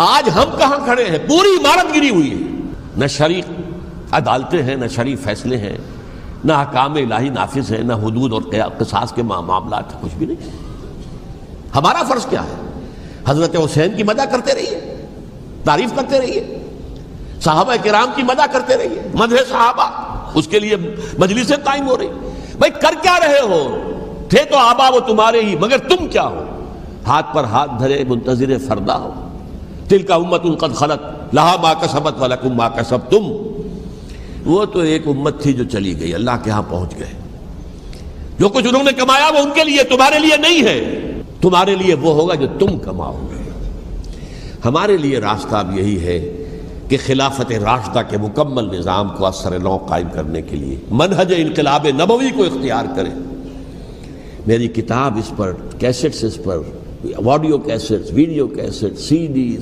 آج ہم کہاں کھڑے ہیں؟ پوری عمارت گری ہوئی ہے. نہ شرعی عدالتیں ہیں، نہ شرعی فیصلے ہیں، نہ احکام الہی نافذ ہیں، نہ حدود اور قصاص کے معاملات، کچھ بھی نہیں. ہمارا فرض کیا ہے؟ حضرت حسین کی مدح کرتے رہیے، تعریف کرتے رہیے، صحابہ کرام کی مدح کرتے رہیے، مدح صحابہ، اس کے لیے مجلسیں قائم ہو رہی. بھائی کر کیا رہے ہو؟ تھے تو آبا وہ تمہارے ہی، مگر تم کیا ہو؟ ہاتھ پر ہاتھ دھرے منتظر فردا ہو. تلک امت قد خلت لہا ما کسبت ولکم ما کسبتم. وہ تو ایک امت تھی جو چلی گئی، اللہ کے ہاں پہنچ گئے. جو کچھ انہوں نے کمایا وہ ان کے لیے، تمہارے لیے نہیں ہے. تمہارے لیے وہ ہوگا جو تم کماؤ گے. ہمارے لیے راستہ اب یہی ہے کہ خلافت راشدہ کے مکمل نظام کو اثر نو قائم کرنے کے لیے منہج انقلاب نبوی کو اختیار کریں. میری کتاب اس پر، کیسٹس اس پر، آڈیو کیسٹس، ویڈیو کیسٹ، سی ڈیز،